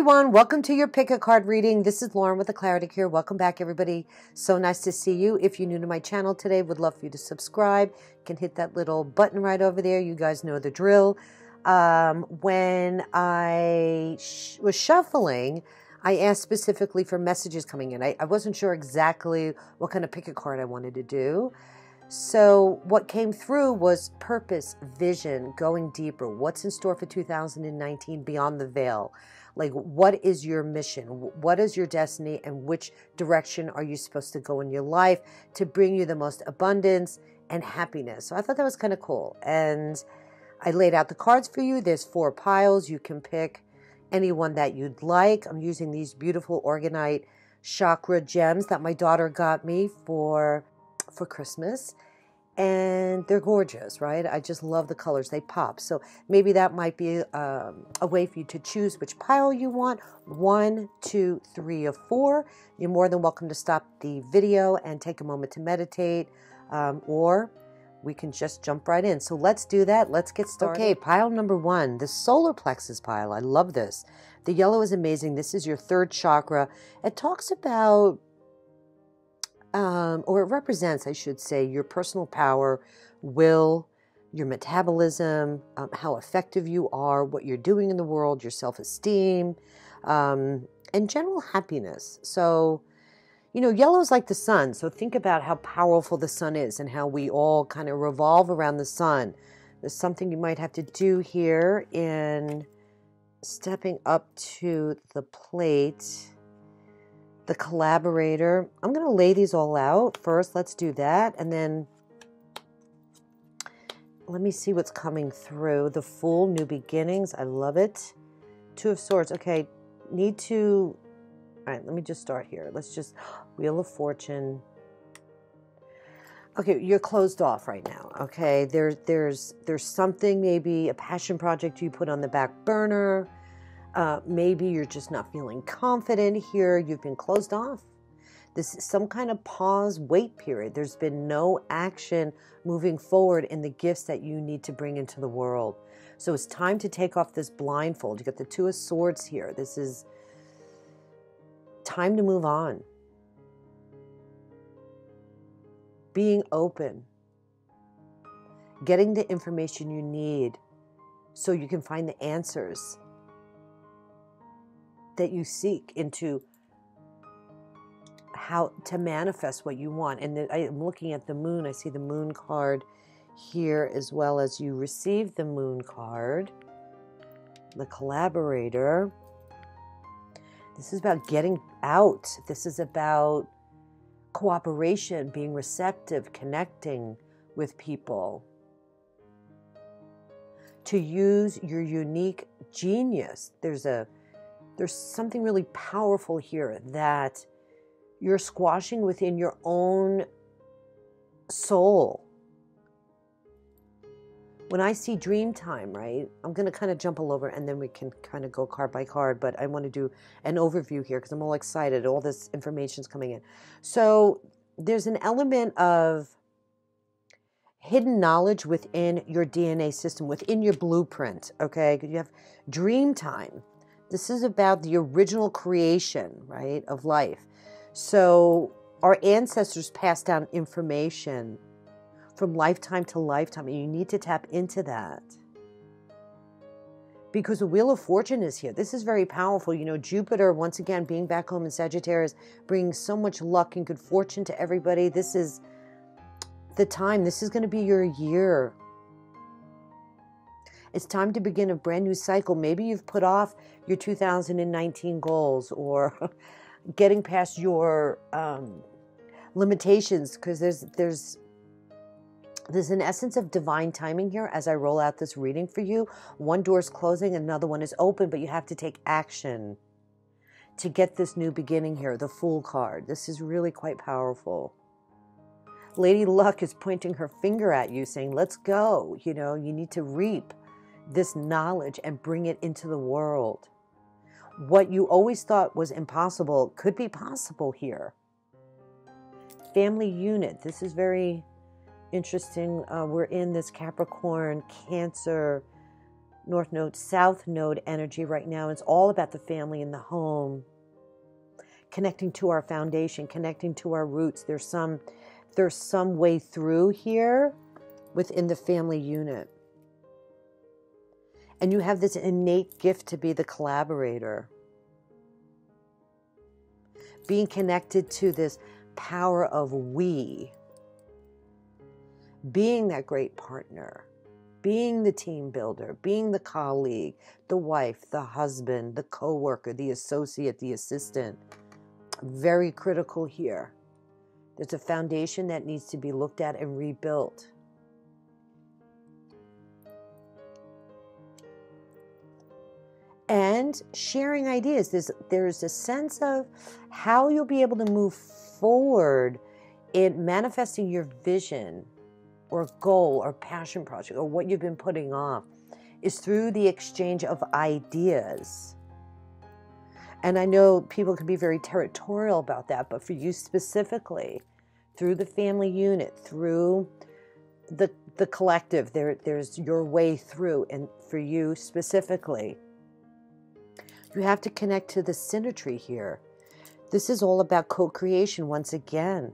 everyone, welcome to your pick a card reading. This is Lauren with the Clarity Cure. Welcome back, everybody. So nice to see you. If you're new to my channel today, would love for you to subscribe. You can hit that little button right over there. You guys know the drill. When I was shuffling, I asked specifically for messages coming in. I wasn't sure exactly what kind of pick a card I wanted to do. So what came through was purpose, vision, going deeper. What's in store for 2019 beyond the veil? Like, what is your mission? What is your destiny? And which direction are you supposed to go in your life to bring you the most abundance and happiness? So I thought that was kind of cool. And I laid out the cards for you. There's 4 piles. You can pick any one that you'd like. I'm using these beautiful Organite Chakra gems that my daughter got me for Christmas, and they're gorgeous, right? I just love the colors. They pop. So maybe that might be a way for you to choose which pile you want. 1, 2, 3, or 4. You're more than welcome to stop the video and take a moment to meditate, or we can just jump right in. So let's do that. Let's get started. Okay, pile number 1, the solar plexus pile. I love this. The yellow is amazing. This is your 3rd chakra. It talks about or it represents, I should say, your personal power, will, your metabolism, how effective you are, what you're doing in the world, your self-esteem, and general happiness. So, you know, yellow is like the sun. So think about how powerful the sun is and how we all kind of revolve around the sun. There's something you might have to do here in stepping up to the plate. The collaborator. I'm going to lay these all out first. Let's do that. And then let me see what's coming through. The Fool, new beginnings. I love it. 2 of Swords. Okay. Need to, all right, let me just start here. Let's just, Wheel of Fortune. Okay. You're closed off right now. Okay. There's something, maybe a passion project you put on the back burner. Maybe you're just not feeling confident here. You've been closed off. This is some kind of pause, wait period. There's been no action moving forward in the gifts that you need to bring into the world. So it's time to take off this blindfold. You got the 2 of Swords here. This is time to move on. Being open. Getting the information you need so you can find the answers that you seek into how to manifest what you want. And I'm looking at the moon. I see the moon card here, as well as you receive the moon card. The collaborator. This is about getting out. This is about cooperation, being receptive, connecting with people. To use your unique genius. There's something really powerful here that you're squashing within your own soul. When I see dream time, right, I'm going to kind of jump all over and then we can kind of go card by card, but I want to do an overview here because I'm all excited. All this information is coming in. So there's an element of hidden knowledge within your DNA system, within your blueprint, okay? You have dream time. This is about the original creation, right, of life. So our ancestors passed down information from lifetime to lifetime, and you need to tap into that. Because the Wheel of Fortune is here. This is very powerful. You know, Jupiter, once again, being back home in Sagittarius, brings so much luck and good fortune to everybody. This is the time. This is going to be your year. It's time to begin a brand new cycle. Maybe you've put off your 2019 goals or getting past your limitations, because there's an essence of divine timing here as I roll out this reading for you. One door is closing, another one is open, but you have to take action to get this new beginning here. The Fool card. This is really quite powerful. Lady Luck is pointing her finger at you saying, let's go. You know, you need to reap this knowledge and bring it into the world. What you always thought was impossible could be possible here. Family unit. This is very interesting. We're in this Capricorn, Cancer, North Node, South Node energy right now. It's all about the family and the home, connecting to our foundation, connecting to our roots. There's some way through here within the family unit. And you have this innate gift to be the collaborator. Being connected to this power of we. Being that great partner. Being the team builder. Being the colleague, the wife, the husband, the co-worker, the associate, the assistant. Very critical here. There's a foundation that needs to be looked at and rebuilt. And sharing ideas. There's a sense of how you'll be able to move forward in manifesting your vision or goal or passion project or what you've been putting off is through the exchange of ideas. And I know people can be very territorial about that, but for you specifically, through the family unit, through the collective, there's your way through. And for you specifically, you have to connect to the synergy here. This is all about co-creation once again.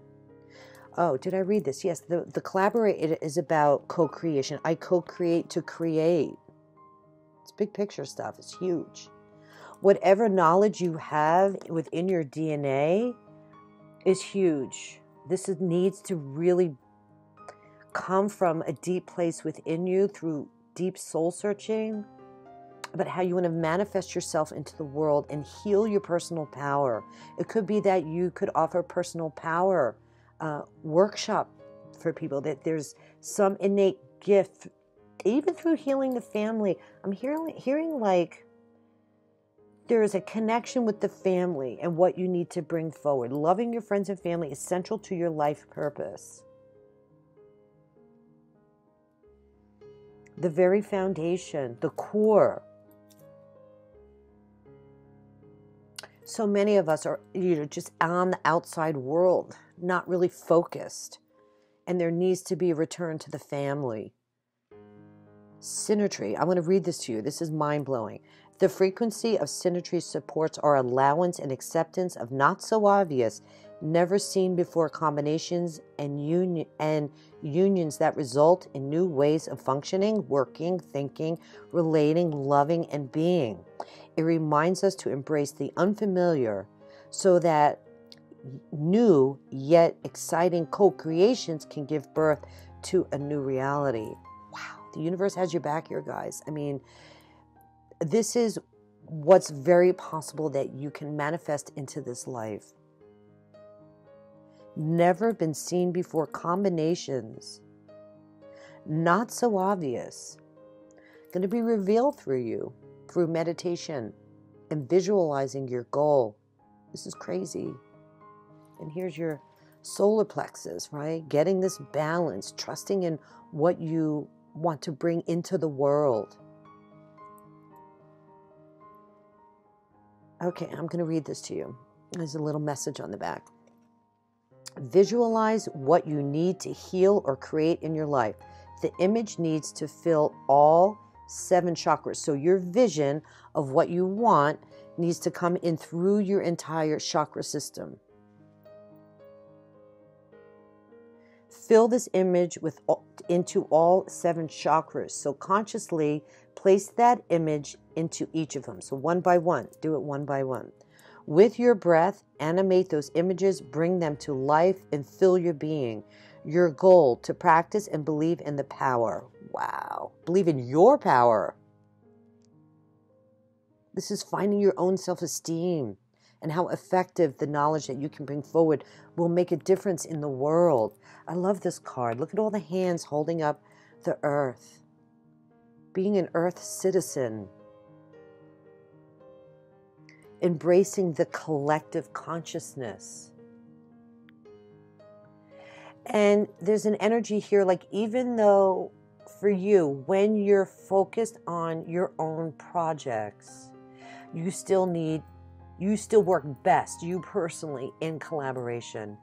Oh, did I read this? Yes, the collaborate is about co-creation. I co-create to create. It's big picture stuff. It's huge. Whatever knowledge you have within your DNA is huge. This needs to really come from a deep place within you through deep soul searching about how you want to manifest yourself into the world and heal your personal power. It could be that you could offer personal power workshop for people, that there's some innate gift, even through healing the family. I'm hearing like there is a connection with the family and what you need to bring forward. Loving your friends and family is central to your life purpose. The very foundation, the core. So many of us are, just on the outside world, not really focused. And there needs to be a return to the family. Synergy. I want to read this to you. This is mind-blowing. The frequency of synergy supports our allowance and acceptance of not so obvious, never seen before combinations and unions that result in new ways of functioning, working, thinking, relating, loving, and being. It reminds us to embrace the unfamiliar so that new yet exciting co-creations can give birth to a new reality. Wow, the universe has your back here, guys. I mean, this is what's very possible that you can manifest into this life. Never been seen before combinations, not so obvious, going to be revealed through you, through meditation and visualizing your goal. This is crazy. And here's your solar plexus, right? Getting this balance, trusting in what you want to bring into the world. Okay, I'm going to read this to you. There's a little message on the back. Visualize what you need to heal or create in your life. The image needs to fill all 7 chakras. So your vision of what you want needs to come in through your entire chakra system. Fill this image into all 7 chakras. So consciously place that image into each of them. So one by one, do it one by one. With your breath, animate those images, bring them to life, and fill your being. Your goal, to practice and believe in the power. Wow. Believe in your power. This is finding your own self-esteem and how effective the knowledge that you can bring forward will make a difference in the world. I love this card. Look at all the hands holding up the earth. Being an earth citizen. Embracing the collective consciousness. And there's an energy here, like even though for you, when you're focused on your own projects, you still work best, you personally, in collaboration.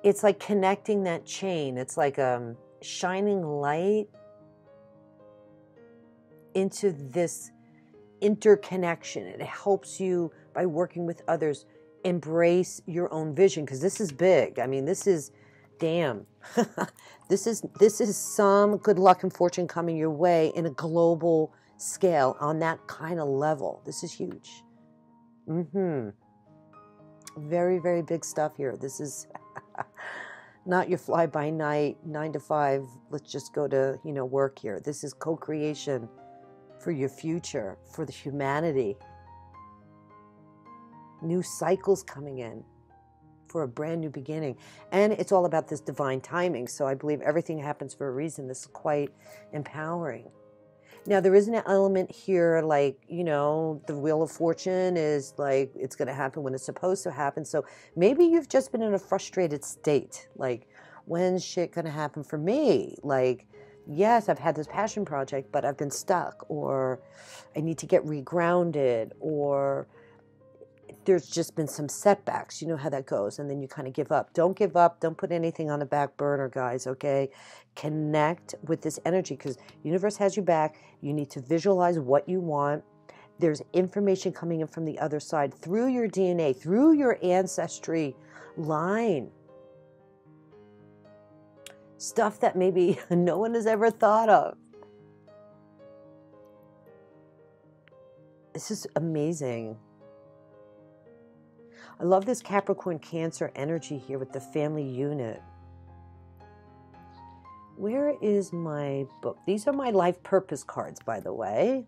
It's like connecting that chain. It's like a shining light into this interconnection. It helps you, by working with others, embrace your own vision, because this is big. I mean, this is, damn. This is some good luck and fortune coming your way in a global scale on that kind of level. This is huge. Very, very big stuff here. This is not your fly-by-night 9 to 5. Let's just go to, work here. This is co-creation for your future, for the humanity. New cycles coming in for a brand new beginning. And it's all about this divine timing. So I believe everything happens for a reason. This is quite empowering. Now, there is an element here like, the Wheel of Fortune is like, it's going to happen when it's supposed to happen. So maybe you've just been in a frustrated state. Like, when's shit going to happen for me? Like, yes, I've had this passion project, but I've been stuck, or I need to get regrounded, or there's just been some setbacks. You know how that goes. And then you kind of give up. Don't give up. Don't put anything on the back burner, guys, okay? Connect with this energy, because the universe has you back. You need to visualize what you want. There's information coming in from the other side through your DNA, through your ancestry line. Stuff that maybe no one has ever thought of. This is amazing. I love this Capricorn Cancer energy here with the family unit. Where is my book? These are my life purpose cards, by the way.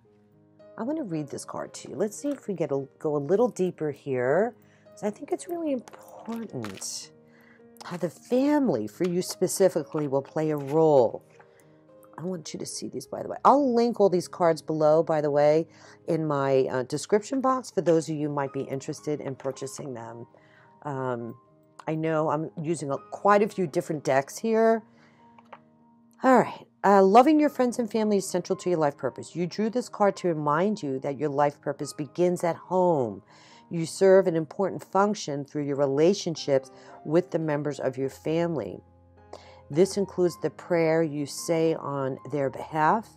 I want to read this card to you. Let's see if we go a little deeper here. So I think it's really important how the family, for you specifically, will play a role. I want you to see these, by the way. I'll link all these cards below, by the way, in my description box for those of you who might be interested in purchasing them. I know I'm using quite a few different decks here. All right. Loving your friends and family is central to your life purpose. You drew this card to remind you that your life purpose begins at home. You serve an important function through your relationships with the members of your family. This includes the prayer you say on their behalf,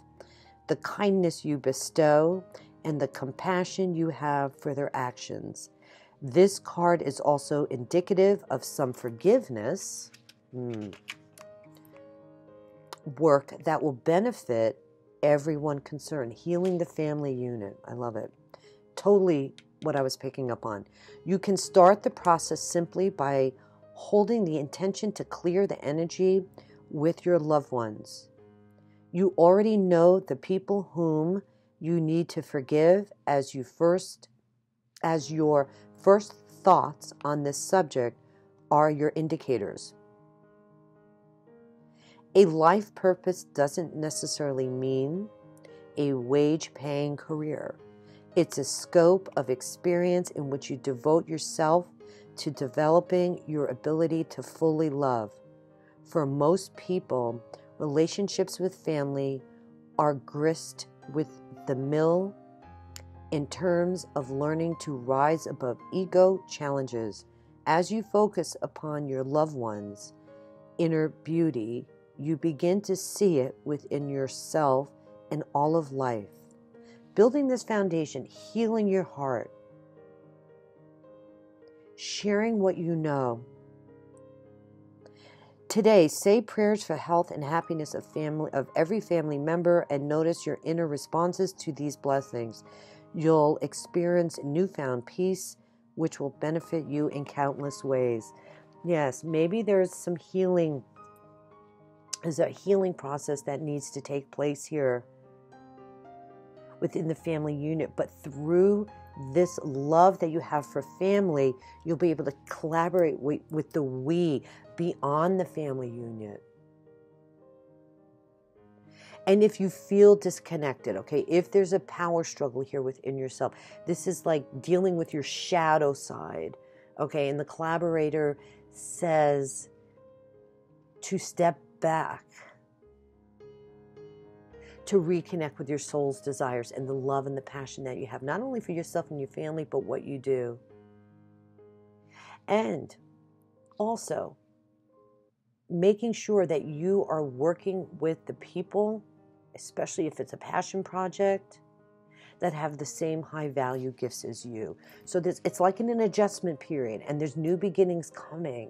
the kindness you bestow, and the compassion you have for their actions. This card is also indicative of some forgiveness work that will benefit everyone concerned. Healing the family unit. I love it. Totally what I was picking up on. You can start the process simply by holding the intention to clear the energy with your loved ones. You already know the people whom you need to forgive, as your first thoughts on this subject are your indicators. A life purpose doesn't necessarily mean a wage-paying career. It's a scope of experience in which you devote yourself to developing your ability to fully love. For most people, relationships with family are grist with the mill in terms of learning to rise above ego challenges. As you focus upon your loved ones' inner beauty, you begin to see it within yourself and all of life. Building this foundation, healing your heart, sharing what you know. Today, say prayers for health and happiness of every family member, and notice your inner responses to these blessings. You'll experience newfound peace, which will benefit you in countless ways. Yes, maybe there's some healing. There's a healing process that needs to take place here within the family unit, but through this love that you have for family, you'll be able to collaborate with the we beyond the family unit. And if you feel disconnected, okay, if there's a power struggle here within yourself, this is like dealing with your shadow side, okay, and the collaborator says to step back, to reconnect with your soul's desires and the love and the passion that you have, not only for yourself and your family, but what you do. And also making sure that you are working with the people especially if it's a passion project, that have the same high value gifts as you. So it's like in an adjustment period, and there's new beginnings coming,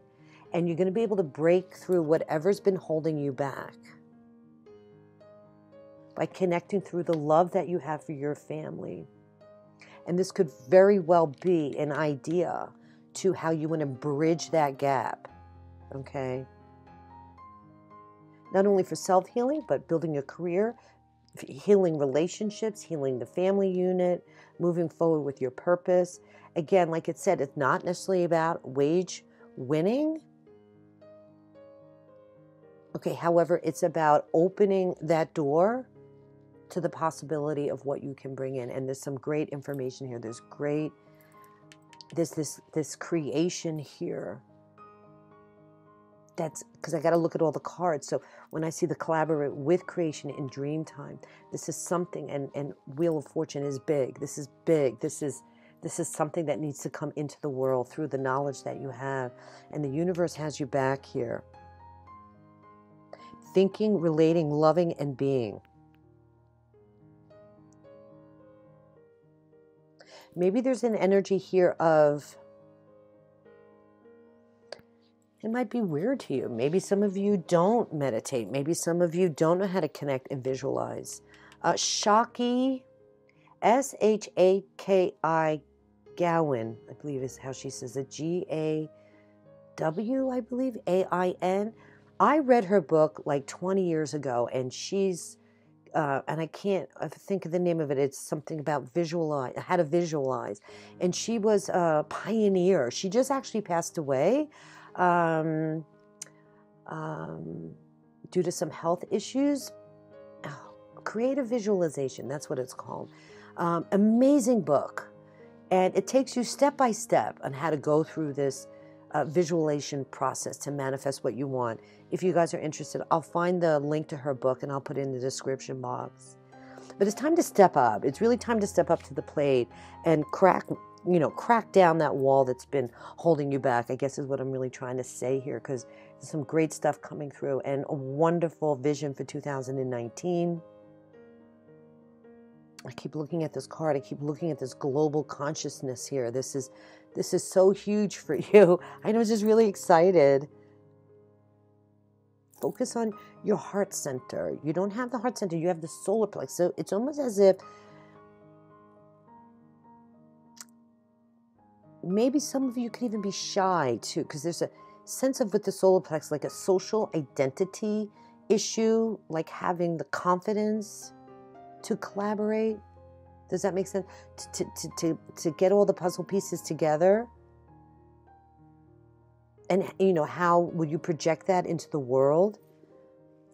and you're going to be able to break through whatever's been holding you back by connecting through the love that you have for your family. And this could very well be an idea to how you want to bridge that gap, okay? Not only for self-healing, but building a career, healing relationships, healing the family unit, moving forward with your purpose. Again, like it said, it's not necessarily about wage winning. Okay, however, it's about opening that door to the possibility of what you can bring in. And there's some great information here. There's this creation here. That's because I got to look at all the cards. So when I see the collaborate with creation in dream time, this is something, and Wheel of Fortune is big. This is big. This is something that needs to come into the world through the knowledge that you have. And the universe has you back here. Thinking, relating, loving, and being. Maybe there's an energy here of, it might be weird to you. Maybe some of you don't meditate. Maybe some of you don't know how to connect and visualize. Shaki, S-H-A-K-I, Gowan, I believe is how she says it. G-A-W, I believe, A-I-N. I read her book like 20 years ago, and she's, and I can't think of the name of it. It's something about how to visualize. And she was a pioneer. She just actually passed away. Due to some health issues. Creative visualization, that's what it's called. Amazing book. And it takes you step by step on how to go through this visualization process to manifest what you want. If you guys are interested, I'll find the link to her book and I'll put it in the description box. But it's time to step up. It's really time to step up to the plate and crack down that wall that's been holding you back, I guess is what I'm really trying to say here, because there's some great stuff coming through and a wonderful vision for 2019. I keep looking at this card. I keep looking at this global consciousness here. This is so huge for you. I was just really excited. Focus on your heart center. You don't have the heart center. You have the solar plexus. So it's almost as if maybe some of you could even be shy too, because there's a sense of with the solar plexus, like a social identity issue, like having the confidence to collaborate. Does that make sense? To get all the puzzle pieces together. And, how would you project that into the world?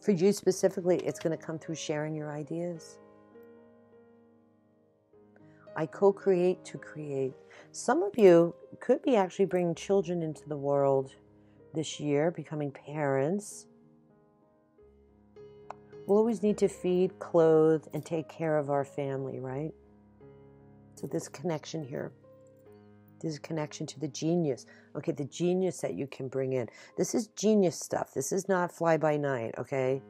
For you specifically, it's going to come through sharing your ideas. I co-create to create. Some of you could be actually bringing children into the world this year, becoming parents. We'll always need to feed, clothe, and take care of our family, right? So this connection here. This is a connection to the genius. Okay, the genius that you can bring in. This is genius stuff. This is not fly by night, okay?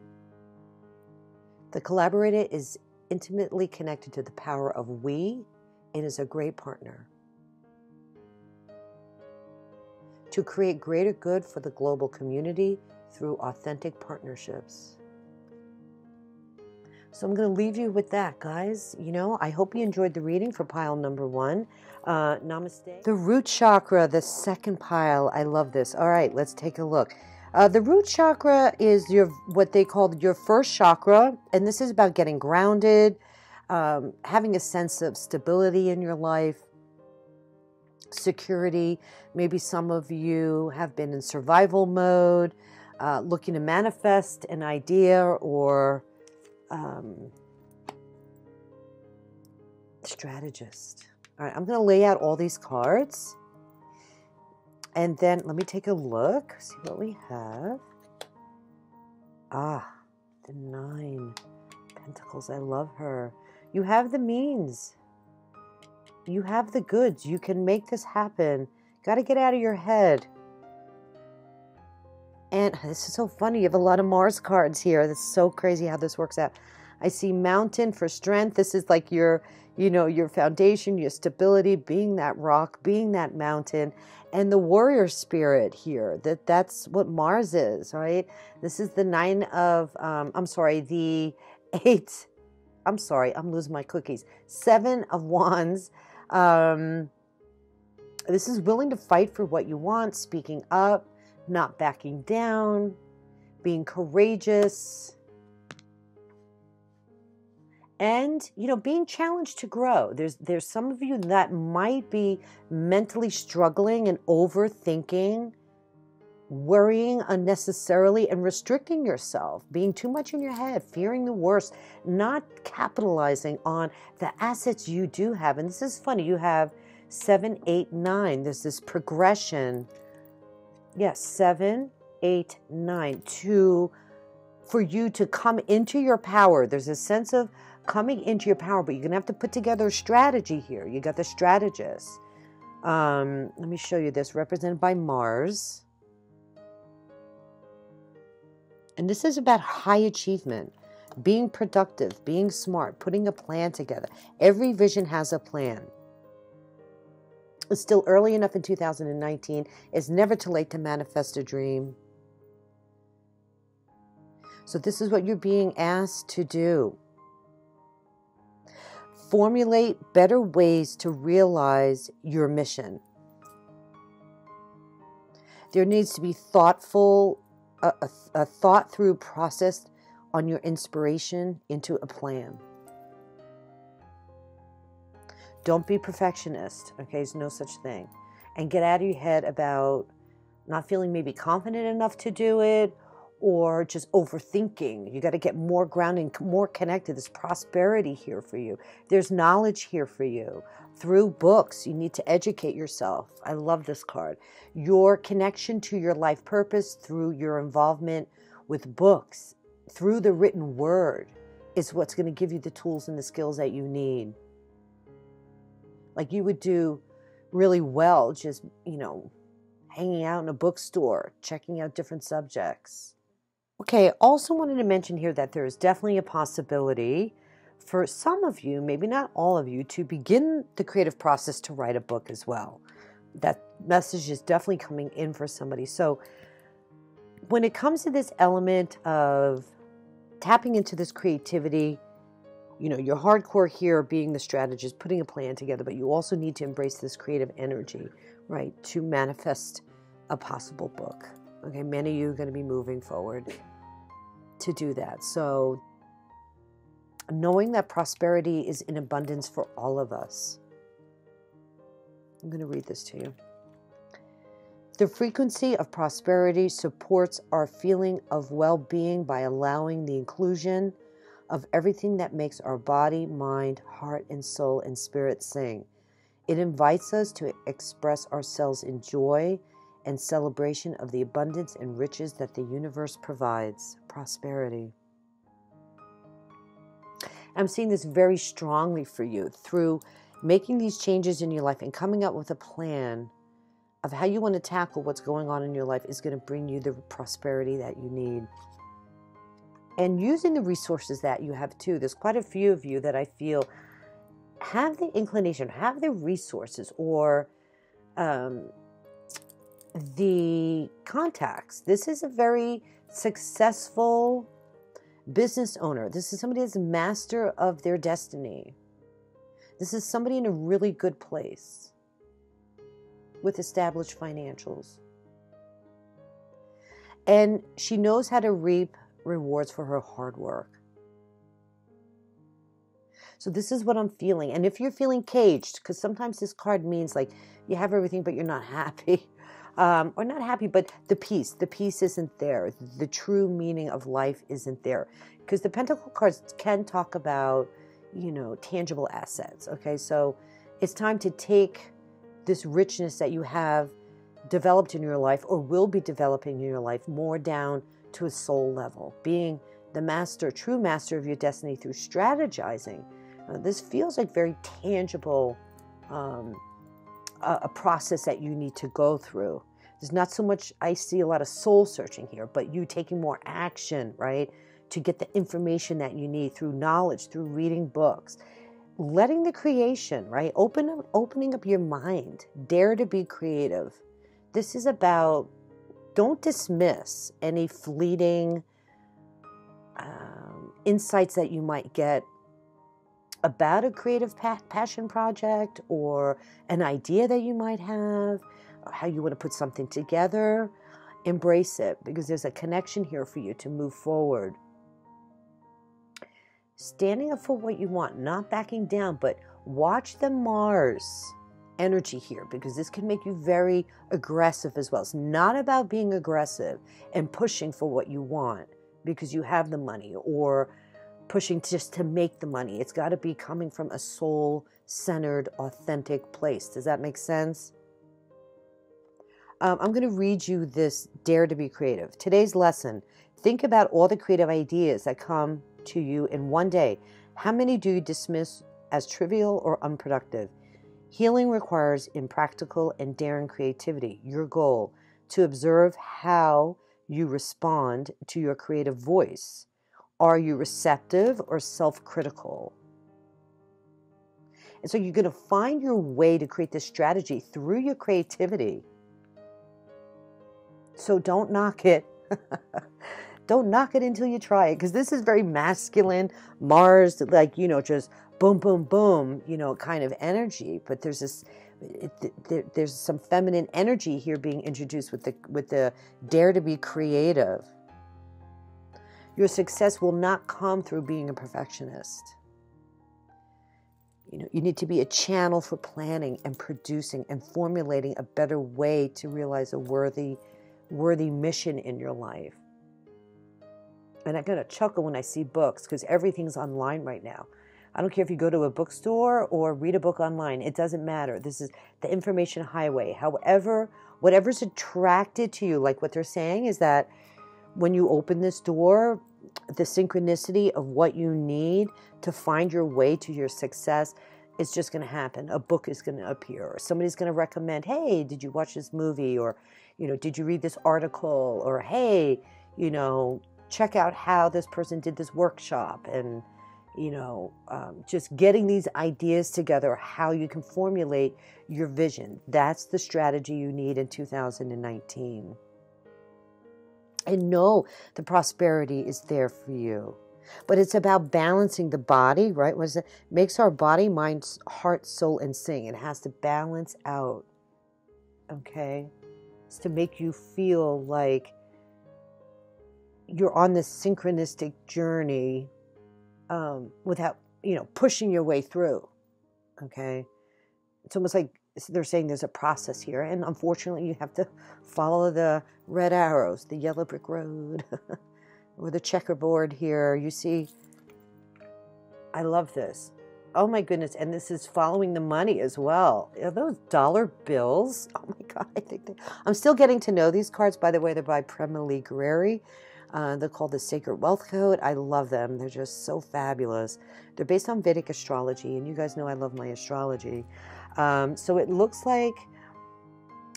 The collaborator is intimately connected to the power of we and is a great partner to create greater good for the global community through authentic partnerships. So I'm going to leave you with that, guys. I hope you enjoyed the reading for pile number 1. Namaste. The root chakra, the second pile. I love this. All right, let's take a look. The root chakra is what they call your first chakra, and this is about getting grounded, having a sense of stability in your life, security. Maybe some of you have been in survival mode, looking to manifest an idea or strategist. All right, I'm going to lay out all these cards. And then let me take a look, see what we have. Ah, the 9 Pentacles. I love her. You have the means. You have the goods. You can make this happen. Got to get out of your head. And this is so funny. You have a lot of Mars cards here. That's so crazy how this works out. I see mountain for strength. This is like your, your foundation, your stability, being that rock, being that mountain. And the warrior spirit here, that's what Mars is, right? This is the I'm losing my cookies. 7 of Wands. This is willing to fight for what you want, speaking up, not backing down, being courageous, and, being challenged to grow. There's some of you that might be mentally struggling and overthinking, worrying unnecessarily and restricting yourself, being too much in your head, fearing the worst, not capitalizing on the assets you do have. And this is funny. You have 7, 8, 9. There's this progression. Yes, 7, 8, 9. For you to come into your power. There's a sense of coming into your power, but you're going to have to put together a strategy here. You got the strategist. Let me show you this, represented by Mars. And this is about high achievement, being productive, being smart, putting a plan together. Every vision has a plan. It's still early enough in 2019. It's never too late to manifest a dream. So this is what you're being asked to do. Formulate better ways to realize your mission. There needs to be a thought through process on your inspiration into a plan. Don't be perfectionist, okay? There's no such thing. And get out of your head about not feeling maybe confident enough to do it, or just overthinking. You got to get more grounded, more connected. There's prosperity here for you. There's knowledge here for you. Through books, you need to educate yourself. I love this card. Your connection to your life purpose through your involvement with books, through the written word, is what's going to give you the tools and the skills that you need. Like you would do really well just, hanging out in a bookstore, checking out different subjects. Okay, also wanted to mention here that there is definitely a possibility for some of you, maybe not all of you, to begin the creative process to write a book as well. That message is definitely coming in for somebody. So when it comes to this element of tapping into this creativity, your hardcore here being the strategist, putting a plan together, but you also need to embrace this creative energy, right, to manifest a possible book. Okay, many of you are going to be moving forward to do that. So knowing that prosperity is in abundance for all of us. I'm going to read this to you. The frequency of prosperity supports our feeling of well-being by allowing the inclusion of everything that makes our body, mind, heart, and soul and spirit sing. It invites us to express ourselves in joy and celebration of the abundance and riches that the universe provides. Prosperity. I'm seeing this very strongly for you through making these changes in your life and coming up with a plan of how you want to tackle what's going on in your life is going to bring you the prosperity that you need. And using the resources that you have too. There's quite a few of you that I feel have the inclination, have the resources or the contacts. This is a very successful business owner. This is somebody that's a master of their destiny. This is somebody in a really good place with established financials. And she knows how to reap rewards for her hard work. So this is what I'm feeling. And if you're feeling caged, because sometimes this card means like you have everything, but you're not happy. Or not happy, but the peace isn't there. The true meaning of life isn't there. Because the Pentacle cards can talk about, tangible assets. Okay, so it's time to take this richness that you have developed in your life or will be developing in your life more down to a soul level. Being the master, true master of your destiny through strategizing. This feels like very tangible a process that you need to go through. There's not so much, I see a lot of soul searching here, but you taking more action, right? to get the information that you need through knowledge, through reading books. Letting the creation, right? Opening up your mind. Dare to be creative. This is about, don't dismiss any fleeting insights that you might get about a creative passion project or an idea that you might have, or how you want to put something together. Embrace it, because there's a connection here for you to move forward. Standing up for what you want, not backing down, but watch the Mars energy here, because this can make you very aggressive as well. It's not about being aggressive and pushing for what you want because you have the money, or pushing just to make the money. It's got to be coming from a soul-centered, authentic place. Does that make sense? I'm going to read you this Dare to be Creative. Today's lesson: think about all the creative ideas that come to you in one day. How many do you dismiss as trivial or unproductive? Healing requires impractical and daring creativity. Your goal: to observe how you respond to your creative voice. Are you receptive or self-critical? And so you're going to find your way to create this strategy through your creativity. So don't knock it. Don't knock it until you try it, because this is very masculine, Mars, like, you know, just boom, boom, boom, you know, kind of energy. But there's this, there's some feminine energy here being introduced with the dare to be creative. Your success will not come through being a perfectionist. You know, you need to be a channel for planning and producing and formulating a better way to realize a worthy mission in your life. And I'm going to chuckle when I see books, because everything's online right now. I don't care if you go to a bookstore or read a book online. It doesn't matter. This is the information highway. However, whatever's attracted to you, like what they're saying is that when you open this door, the synchronicity of what you need to find your way to your success is just going to happen. A book is going to appear, or somebody's going to recommend, hey, did you watch this movie? Or, you know, did you read this article? Or, hey, you know, check out how this person did this workshop. And, you know, just getting these ideas together, how you can formulate your vision. That's the strategy you need in 2019. And know the prosperity is there for you. But it's about balancing the body, right? What is it? Makes our body, mind, heart, soul, and sing. It has to balance out, okay? It's to make you feel like you're on this synchronistic journey without, you know, pushing your way through, okay? It's almost like they're saying there's a process here, and unfortunately you have to follow the red arrows, the yellow brick road, or the checkerboard here. You see, I love this. Oh my goodness, and this is following the money as well. Are those dollar bills? Oh my God, I'm still getting to know these cards. By the way, they're by Prema Guerreri. They're called the Sacred Wealth Code. I love them. They're just so fabulous. They're based on Vedic astrology, and you guys know I love my astrology. So it looks like,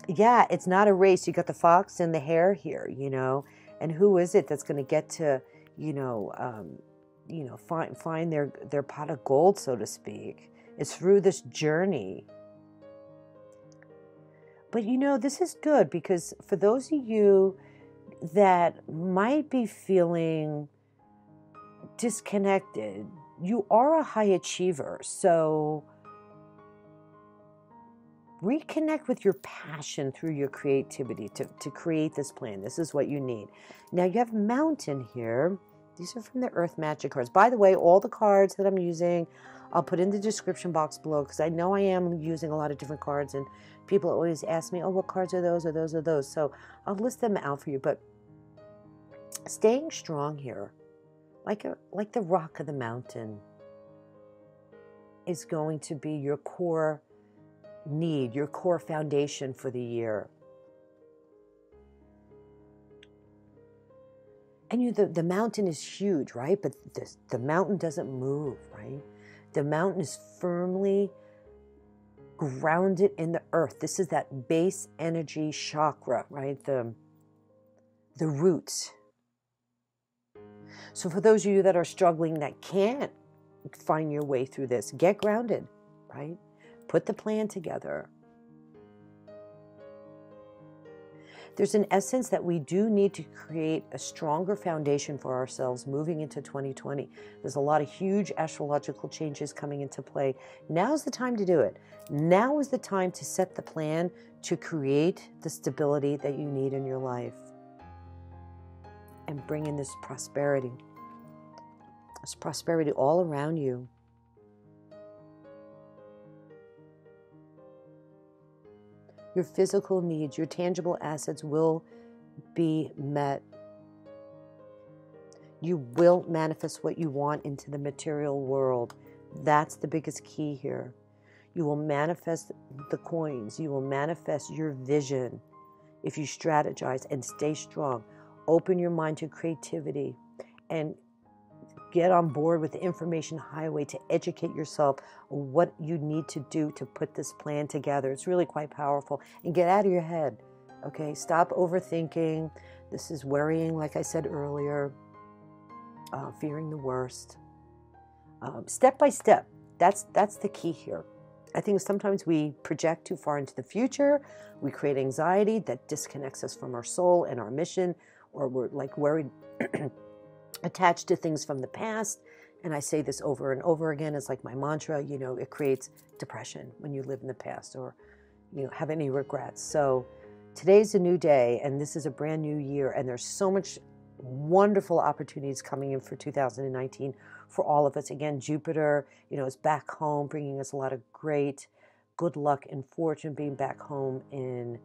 yeah, it's not a race. You got the fox and the hare here, you know, and who is it that's going to get to, find their pot of gold, so to speak. It's through this journey. But, you know, this is good, because for those of you that might be feeling disconnected, you are a high achiever. So reconnect with your passion through your creativity to create this plan. This is what you need. Now you have Mountain here. These are from the Earth Magic cards. By the way, all the cards that I'm using, I'll put in the description box below, because I know I am using a lot of different cards, and people always ask me, oh, what cards are those, or those, or those? So I'll list them out for you. But staying strong here, like the rock of the mountain, is going to be your core need, your core foundation for the year. And the mountain is huge, right? But the mountain doesn't move, right? The mountain is firmly grounded in the earth. This is that base energy chakra, right? The roots. So for those of you that are struggling, that can't find your way through this, get grounded, right? Put the plan together. There's an essence that we do need to create a stronger foundation for ourselves moving into 2020. There's a lot of huge astrological changes coming into play. Now's the time to do it. Now is the time to set the plan to create the stability that you need in your life and bring in this prosperity. There's prosperity all around you. Your physical needs, your tangible assets will be met. You will manifest what you want into the material world. That's the biggest key here. You will manifest the coins. You will manifest your vision if you strategize and stay strong. Open your mind to creativity and get on board with the information highway to educate yourself on what you need to do to put this plan together. It's really quite powerful. And get out of your head, okay? Stop overthinking. This is worrying, like I said earlier, fearing the worst. Step by step, that's the key here. I think sometimes we project too far into the future. We create anxiety that disconnects us from our soul and our mission, or we're like worried attached to things from the past. And I say this over and over again. It's like my mantra, you know, it creates depression when you live in the past or, you know, have any regrets. So today's a new day and this is a brand new year. And there's so much wonderful opportunities coming in for 2019 for all of us. Again, Jupiter, you know, is back home, bringing us a lot of great good luck and fortune being back home in,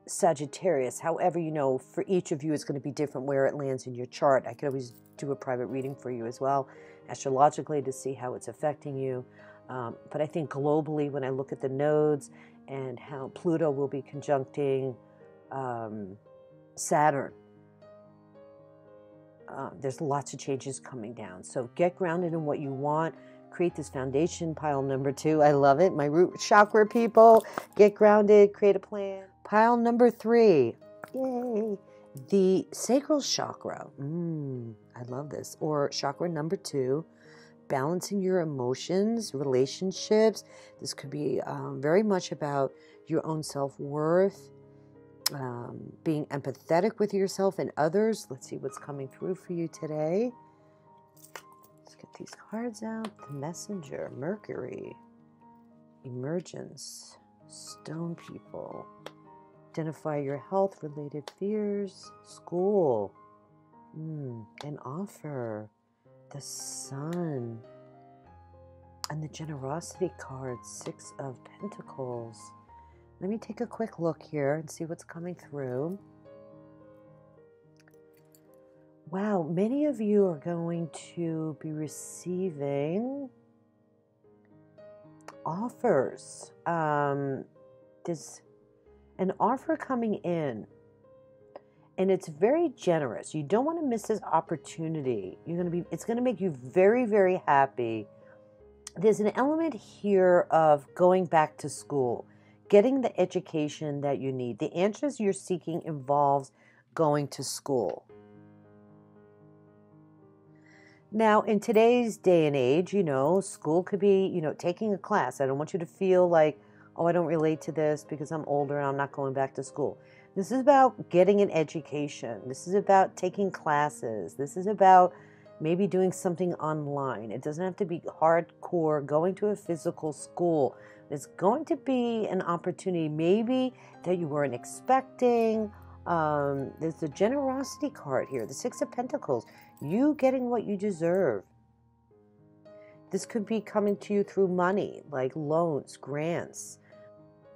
Sagittarius. However, you know, for each of you, it's going to be different where it lands in your chart. I could always do a private reading for you as well, astrologically, to see how it's affecting you. But I think globally, when I look at the nodes and how Pluto will be conjuncting Saturn, there's lots of changes coming down. So get grounded in what you want. Create this foundation, pile number 2. I love it. My root chakra people, get grounded, create a plan. Pile number 3, yay, the sacral chakra. I love this. Or chakra number 2, balancing your emotions, relationships. This could be very much about your own self-worth, being empathetic with yourself and others. Let's see what's coming through for you today. Let's get these cards out. The Messenger, Mercury, Emergence, Stone people. Identify your health-related fears. School. An offer. The Sun. And the Generosity card, 6 of Pentacles. Let me take a quick look here and see what's coming through. Wow, many of you are going to be receiving offers. There's an offer coming in, and it's very generous. You don't want to miss this opportunity. It's going to make you very, very happy. There's an element here of going back to school, getting the education that you need. The answers you're seeking involves going to school. Now, in today's day and age, you know, school could be, you know, taking a class. I don't want you to feel like, oh, I don't relate to this because I'm older and I'm not going back to school. This is about getting an education. This is about taking classes. This is about maybe doing something online. It doesn't have to be hardcore, going to a physical school. It's going to be an opportunity maybe that you weren't expecting. There's the Generosity card here, the 6 of Pentacles. You getting what you deserve. This could be coming to you through money, like loans, grants,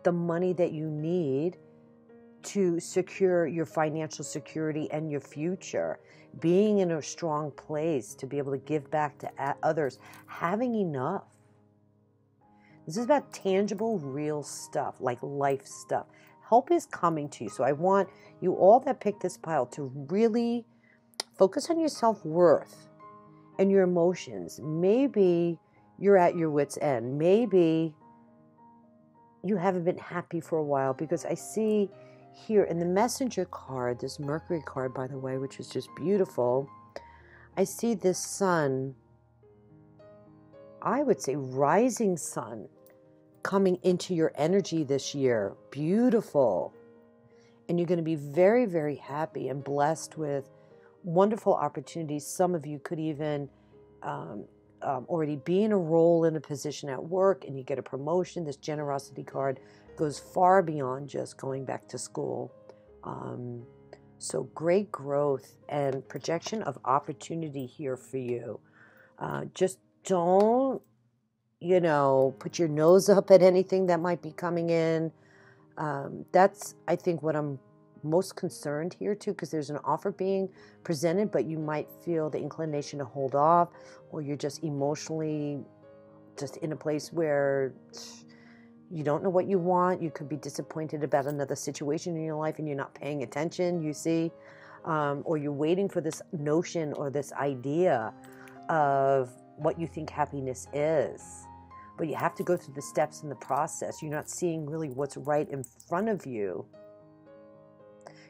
the money that you need to secure your financial security and your future, being in a strong place to be able to give back to others, having enough. This is about tangible, real stuff, like life stuff. Help is coming to you. So I want you all that pick this pile to really focus on your self-worth and your emotions. Maybe you're at your wit's end. Maybe you haven't been happy for a while, because I see here in the messenger card, this Mercury card, by the way, which is just beautiful, I see this sun, I would say rising sun, coming into your energy this year. Beautiful. And you're going to be very, very happy and blessed with wonderful opportunities. Some of you could even already be in a role in a position at work and you get a promotion. This generosity card goes far beyond just going back to school. So great growth and projection of opportunity here for you. Just don't, you know, put your nose up at anything that might be coming in. That's, I think, what I'm most concerned here too, because there's an offer being presented, but you might feel the inclination to hold off, or you're just emotionally just in a place where you don't know what you want. You could be disappointed about another situation in your life and you're not paying attention, you see, or you're waiting for this notion or this idea of what you think happiness is. But you have to go through the steps in the process. You're not seeing really what's right in front of you.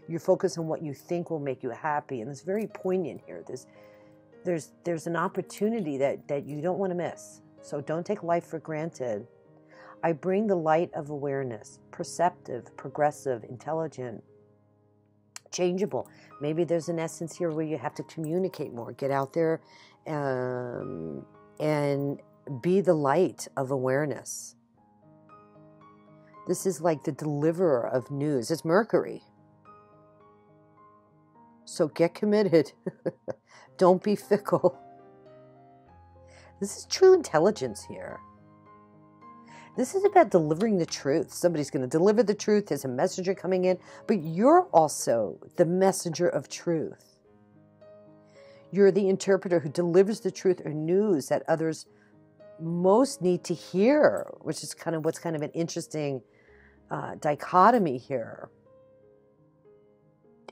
You're focused on what you think will make you happy. And it's very poignant here. There's an opportunity that you don't want to miss. So don't take life for granted. I bring the light of awareness, perceptive, progressive, intelligent, changeable. Maybe there's an essence here where you have to communicate more. Get out there and be the light of awareness. This is like the deliverer of news. It's Mercury. So get committed. Don't be fickle. This is true intelligence here. This is about delivering the truth. Somebody's going to deliver the truth. There's a messenger coming in, but you're also the messenger of truth. You're the interpreter who delivers the truth or news that others most need to hear, which is kind of what's kind of an interesting dichotomy here.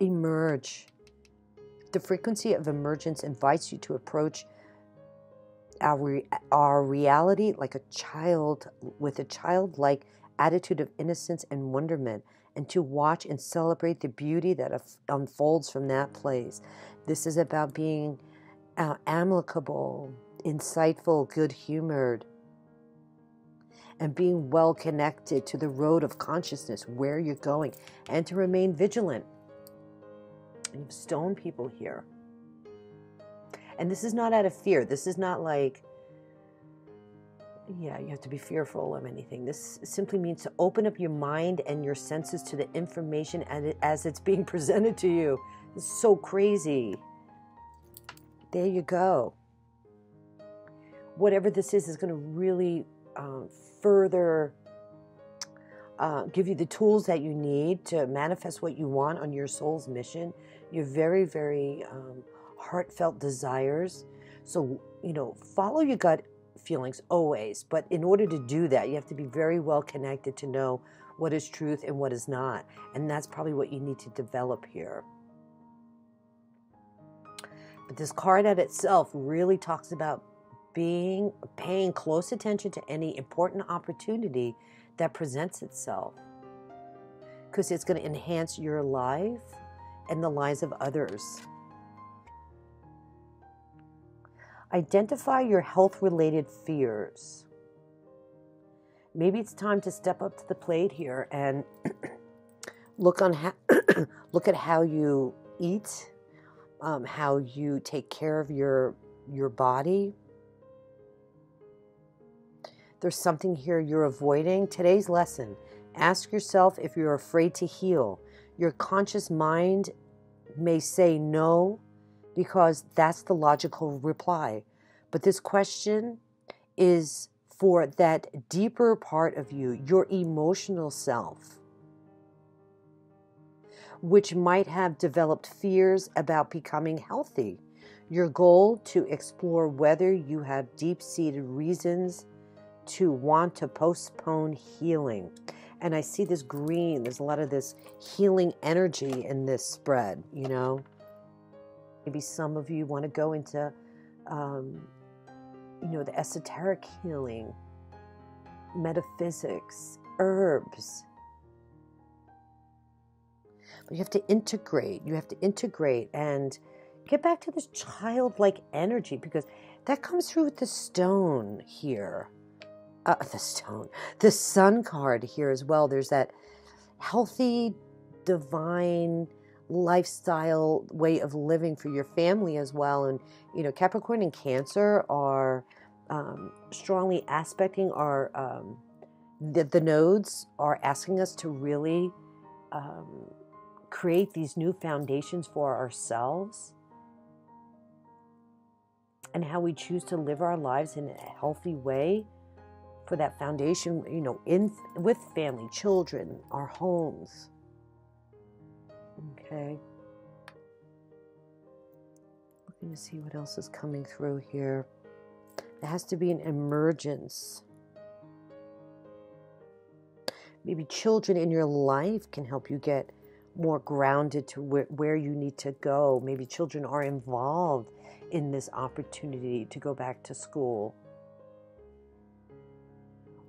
Emerge. The frequency of emergence invites you to approach our reality like a child, with a childlike attitude of innocence and wonderment, and to watch and celebrate the beauty that unfolds from that place. This is about being amicable, insightful, good-humored, and being well connected to the road of consciousness, where you're going, and to remain vigilant. You have stone people here. And this is not out of fear. This is not like, yeah, you have to be fearful of anything. This simply means to open up your mind and your senses to the information as it's being presented to you. It's so crazy. There you go. Whatever this is going to really further give you the tools that you need to manifest what you want on your soul's mission. Your very, very heartfelt desires. So, you know, follow your gut feelings always. But in order to do that, you have to be very well connected to know what is truth and what is not. And that's probably what you need to develop here. But this card at itself really talks about paying close attention to any important opportunity that presents itself, because it's going to enhance your life and the lives of others. Identify your health-related fears. Maybe it's time to step up to the plate here and look at how you eat, how you take care of your body. There's something here you're avoiding. Today's lesson: ask yourself if you're afraid to heal. Your conscious mind may say no, because that's the logical reply. But this question is for that deeper part of you, your emotional self, which might have developed fears about becoming healthy. Your goal to explore whether you have deep-seated reasons to want to postpone healing. And I see this green, there's a lot of this healing energy in this spread, you know. Maybe some of you want to go into, you know, the esoteric healing, metaphysics, herbs. But you have to integrate. You have to integrate and get back to this childlike energy, because that comes through with the stone here. The sun card here as well. There's that healthy, divine lifestyle way of living for your family as well. And, you know, Capricorn and Cancer are strongly aspecting our, the nodes are asking us to really create these new foundations for ourselves and how we choose to live our lives in a healthy way for that foundation, you know, with family, children, our homes. Okay. Looking to see what else is coming through here. There has to be an emergence. Maybe children in your life can help you get more grounded to where you need to go. Maybe children are involved in this opportunity to go back to school.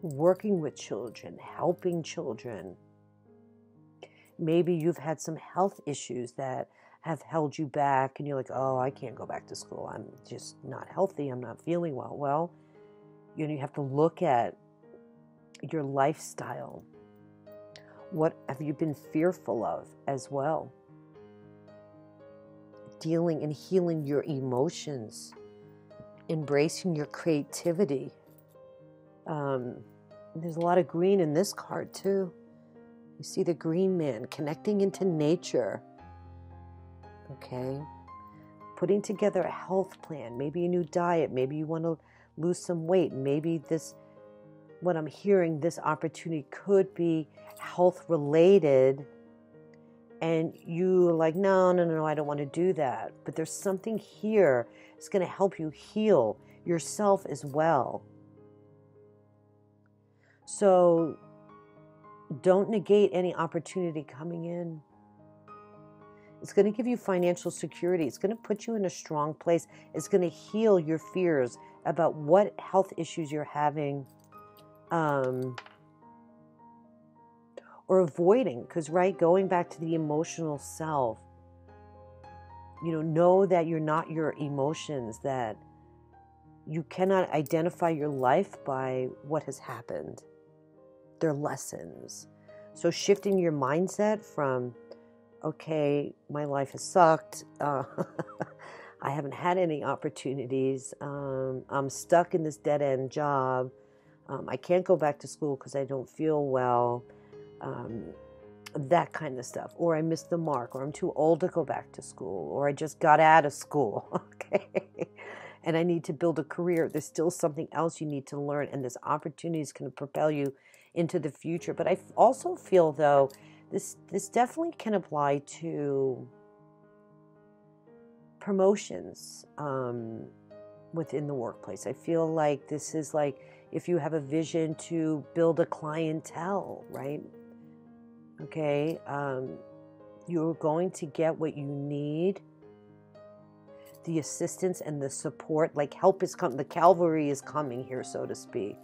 Working with children, helping children. Maybe you've had some health issues that have held you back and you're like, oh, I can't go back to school. I'm just not healthy. I'm not feeling well. Well, you know, you have to look at your lifestyle. What have you been fearful of as well? Dealing and healing your emotions, embracing your creativity. There's a lot of green in this card too. You see the green man connecting into nature. Okay. Putting together a health plan, maybe a new diet, maybe you want to lose some weight, maybe this, what I'm hearing, this opportunity could be health related, and you're like, no, I don't want to do that. But there's something here that's going to help you heal yourself as well. So don't negate any opportunity coming in. It's going to give you financial security. It's going to put you in a strong place. It's going to heal your fears about what health issues you're having, or avoiding. Because, right, going back to the emotional self, you know that you're not your emotions, that you cannot identify your life by what has happened. They're lessons. So shifting your mindset from, okay, my life has sucked. I haven't had any opportunities. I'm stuck in this dead-end job. I can't go back to school because I don't feel well. That kind of stuff. Or I missed the mark, or I'm too old to go back to school, or I just got out of school. Okay. And I need to build a career. There's still something else you need to learn, and this opportunity is going to propel you into the future. But I also feel, though, this definitely can apply to promotions within the workplace. I feel like this is like if you have a vision to build a clientele, right? Okay, you're going to get what you need. The assistance and the support, like help is coming, the cavalry is coming here, so to speak,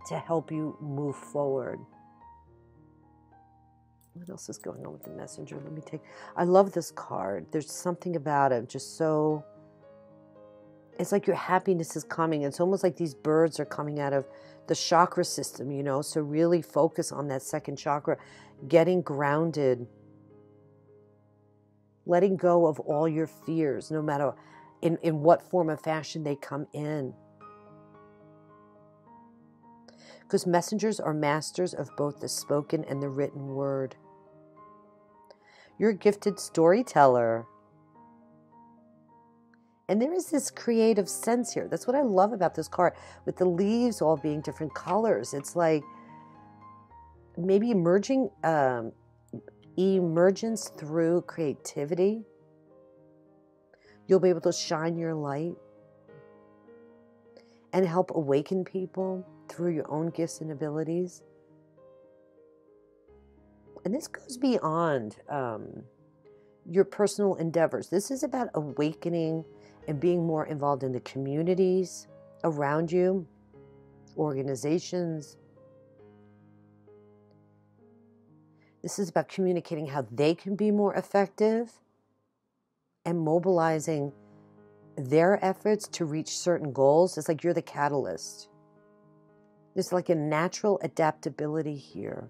to help you move forward. What else is going on with the messenger? Let me take, I love this card. There's something about it, just so, it's like your happiness is coming. It's almost like these birds are coming out of the chakra system, you know, so really focus on that second chakra, getting grounded, letting go of all your fears, no matter in what form or fashion they come in. Because messengers are masters of both the spoken and the written word. You're a gifted storyteller. And there is this creative sense here. That's what I love about this card, with the leaves all being different colors. It's like maybe emergence through creativity. You'll be able to shine your light and help awaken people through your own gifts and abilities. And this goes beyond your personal endeavors. This is about awakening and being more involved in the communities around you, organizations. This is about communicating how they can be more effective and mobilizing their efforts to reach certain goals. It's like you're the catalyst. There's like a natural adaptability here,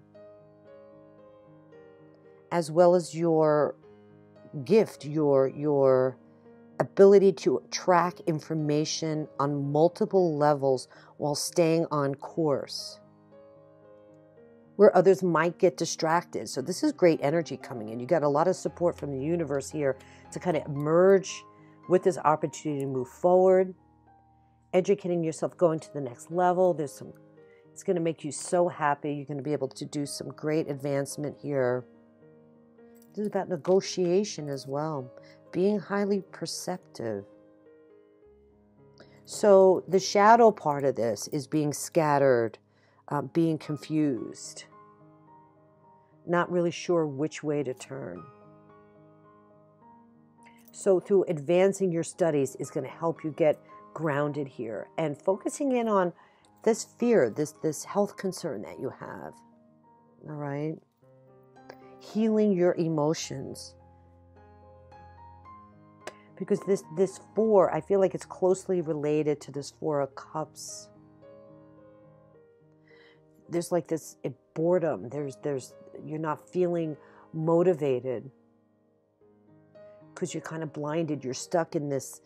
as well as your gift, your ability to track information on multiple levels while staying on course, where others might get distracted. So this is great energy coming in. You got a lot of support from the universe here to kind of merge with this opportunity to move forward, educating yourself, going to the next level. It's going to make you so happy. You're going to be able to do some great advancement here. This is about negotiation as well, being highly perceptive. So the shadow part of this is being scattered, being confused, not really sure which way to turn. So through advancing your studies is going to help you get grounded here and focusing in on this fear, this health concern that you have. All right? Healing your emotions. Because this 4, I feel like it's closely related to this 4 of Cups. There's like this boredom. You're not feeling motivated because you're kind of blinded. You're stuck in this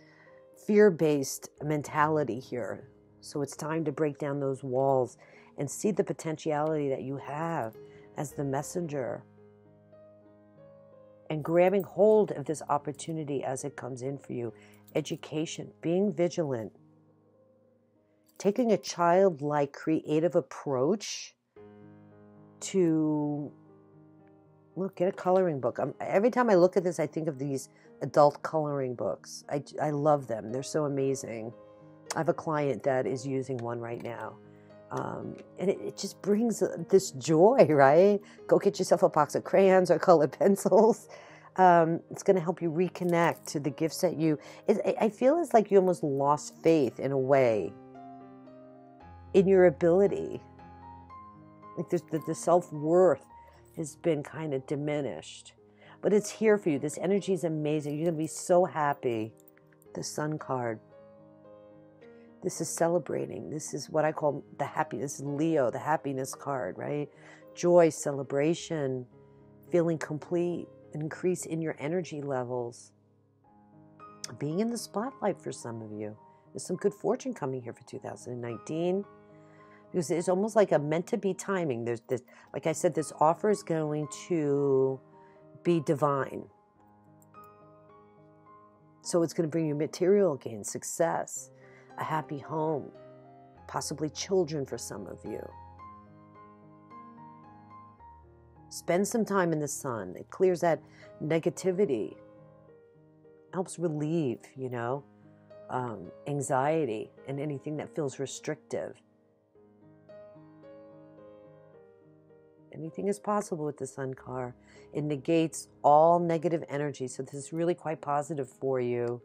fear-based mentality here. So it's time to break down those walls and see the potentiality that you have as the messenger, and grabbing hold of this opportunity as it comes in for you. Education, being vigilant, taking a childlike creative approach to, look, get a coloring book. Every time I look at this, I think of these adult coloring books. I love them. They're so amazing. I have a client that is using one right now. And it just brings this joy, right? Go get yourself a box of crayons or colored pencils. It's going to help you reconnect to the gifts that I feel it's like you almost lost faith in a way in your ability. Like the self-worth has been kind of diminished. But it's here for you. This energy is amazing. You're going to be so happy. The Sun card. This is celebrating. This is what I call the happy. This is Leo, the happiness card, right? Joy, celebration, feeling complete, increase in your energy levels. Being in the spotlight for some of you. There's some good fortune coming here for 2019. Because it's almost like a meant to be timing. There's this, like I said, this offer is going to be divine. So it's going to bring you material gain, success, a happy home, possibly children for some of you. Spend some time in the sun. It clears that negativity, helps relieve, anxiety and anything that feels restrictive. Anything is possible with the Sun card. It negates all negative energy. So this is really quite positive for you.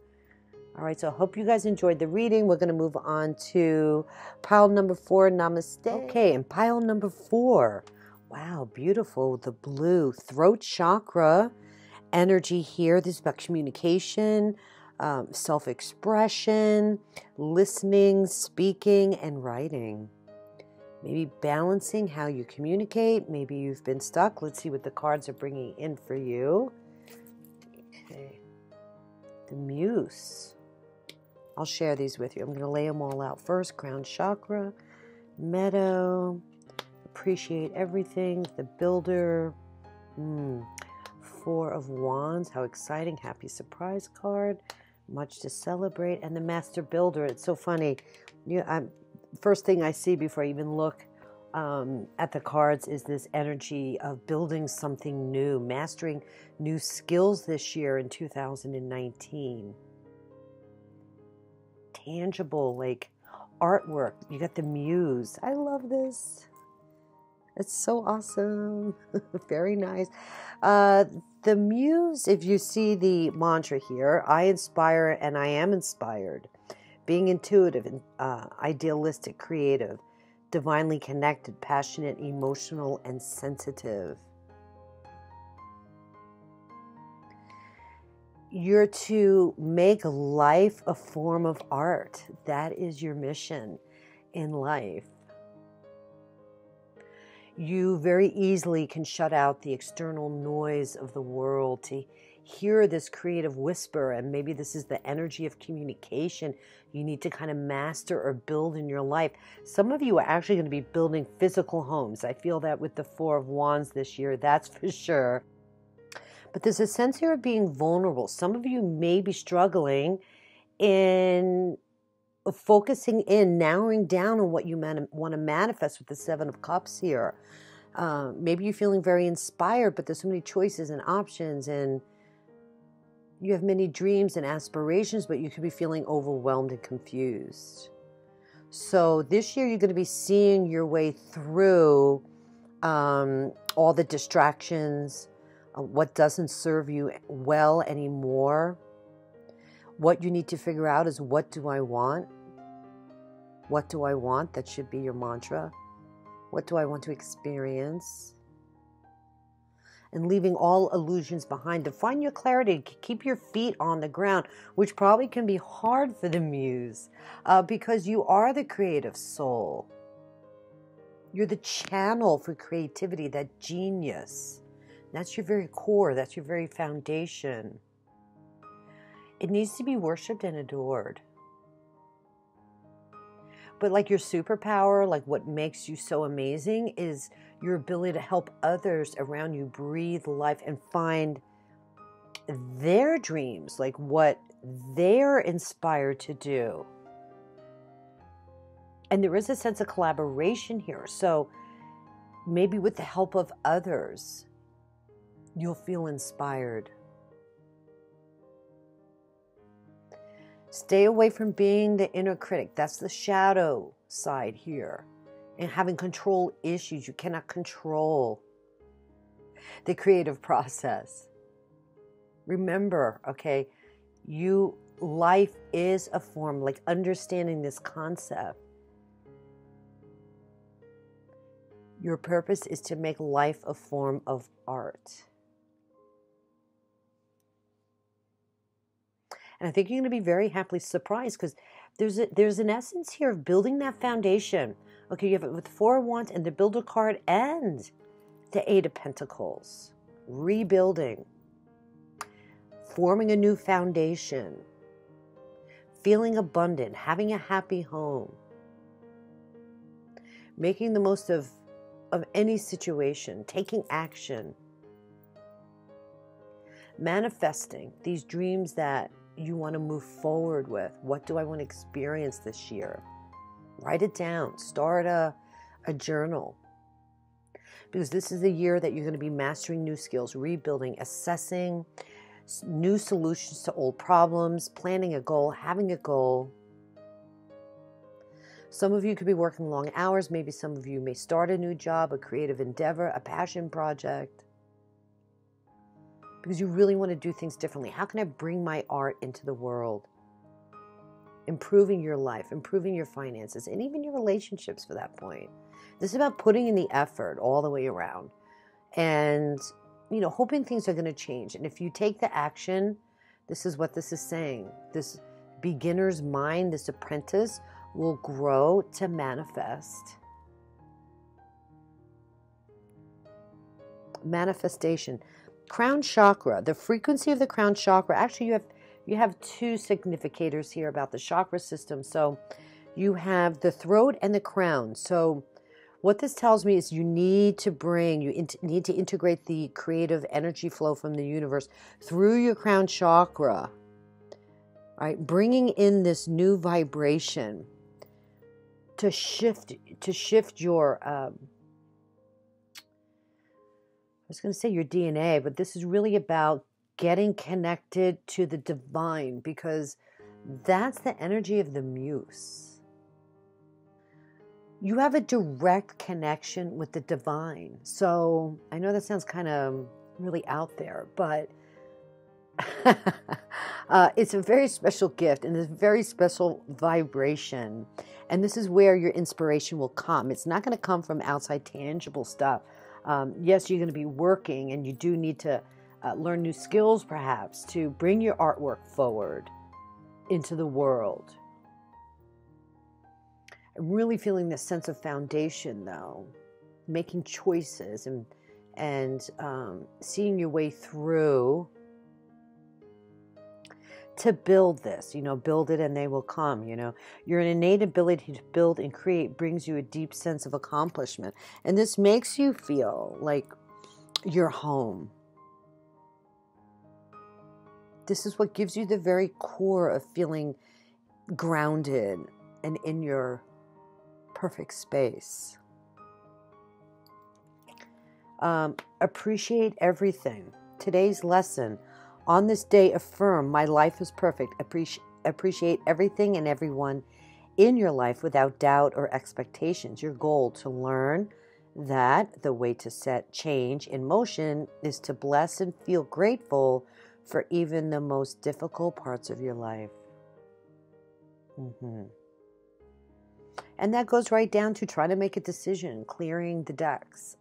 All right, so I hope you guys enjoyed the reading. We're going to move on to pile number 4, Namaste. Okay, and pile number 4. Wow, beautiful. The blue throat chakra energy here. This is about communication, self-expression, listening, speaking, and writing. Maybe balancing how you communicate. Maybe you've been stuck. Let's see what the cards are bringing in for you. Okay. The Muse. I'll share these with you. I'm going to lay them all out first. Crown chakra, meadow, appreciate everything, the builder, 4 of Wands. How exciting. Happy surprise card. Much to celebrate. And the Master Builder. It's so funny. First thing I see before I even look at the cards is this energy of building something new, mastering new skills this year in 2019. Tangible, like artwork. You got the Muse. I love this. It's so awesome. Very nice. The Muse, if you see the mantra here, I inspire and I am inspired. Being intuitive and idealistic, creative, divinely connected, passionate, emotional, and sensitive. You're to make life a form of art. That is your mission in life. You very easily can shut out the external noise of the world to hear this creative whisper, and maybe this is the energy of communication you need to kind of master or build in your life. Some of you are actually going to be building physical homes. I feel that with the Four of Wands this year, that's for sure. But there's a sense here of being vulnerable. Some of you may be struggling in focusing in, narrowing down on what you want to manifest with the Seven of Cups here. Maybe you're feeling very inspired, but there's so many choices and options, and you have many dreams and aspirations, but you could be feeling overwhelmed and confused. So this year you're going to be seeing your way through all the distractions, what doesn't serve you well anymore. What you need to figure out is, what do I want? What do I want? That should be your mantra. What do I want to experience? And leaving all illusions behind to find your clarity, keep your feet on the ground, which probably can be hard for the muse because you are the creative soul. You're the channel for creativity, that genius. That's your very core. That's your very foundation. It needs to be worshipped and adored. But like your superpower, like what makes you so amazing is your ability to help others around you breathe life and find their dreams, like what they're inspired to do. And there is a sense of collaboration here. So maybe with the help of others, you'll feel inspired. Stay away from being the inner critic. That's the shadow side here. And having control issues. You cannot control the creative process. Remember, okay, life is a form, like understanding this concept. Your purpose is to make life a form of art. And I think you're going to be very happily surprised, because there's an essence here of building that foundation. Okay, you have it with Four of Wands and the Builder card and the Eight of Pentacles. Rebuilding. Forming a new foundation. Feeling abundant. Having a happy home. Making the most of any situation. Taking action. Manifesting these dreams that you want to move forward with. What do I want to experience this year? Write it down. Start a journal. Because this is the year that you're going to be mastering new skills, rebuilding, assessing new solutions to old problems, planning a goal, having a goal. Some of you could be working long hours. Maybe some of you may start a new job, a creative endeavor, a passion project. Because you really want to do things differently. How can I bring my art into the world? Improving your life, improving your finances, and even your relationships for that point. This is about putting in the effort all the way around. And, hoping things are going to change. And if you take the action, this is what this is saying. This beginner's mind, this apprentice, will grow to manifest. Manifestation. Crown chakra, the frequency of the crown chakra. Actually, you have two significators here about the chakra system. So you have the throat and the crown. So what this tells me is you need to need to integrate the creative energy flow from the universe through your crown chakra. Right? Bringing in this new vibration to shift your I was going to say your DNA, but this is really about getting connected to the divine, because that's the energy of the muse. You have a direct connection with the divine. So I know that sounds kind of really out there, but it's a very special gift and this very special vibration. And this is where your inspiration will come. It's not going to come from outside tangible stuff. Yes, you're going to be working and you do need to learn new skills perhaps to bring your artwork forward into the world. I'm really feeling this sense of foundation though, making choices and seeing your way through to build this, build it and they will come, Your innate ability to build and create brings you a deep sense of accomplishment. And this makes you feel like you're home. This is what gives you the very core of feeling grounded and in your perfect space. Appreciate everything. Today's lesson: on this day, affirm my life is perfect. Appreciate everything and everyone in your life without doubt or expectations. Your goal to learn that the way to set change in motion is to bless and feel grateful for even the most difficult parts of your life. And that goes right down to trying to make a decision, clearing the decks.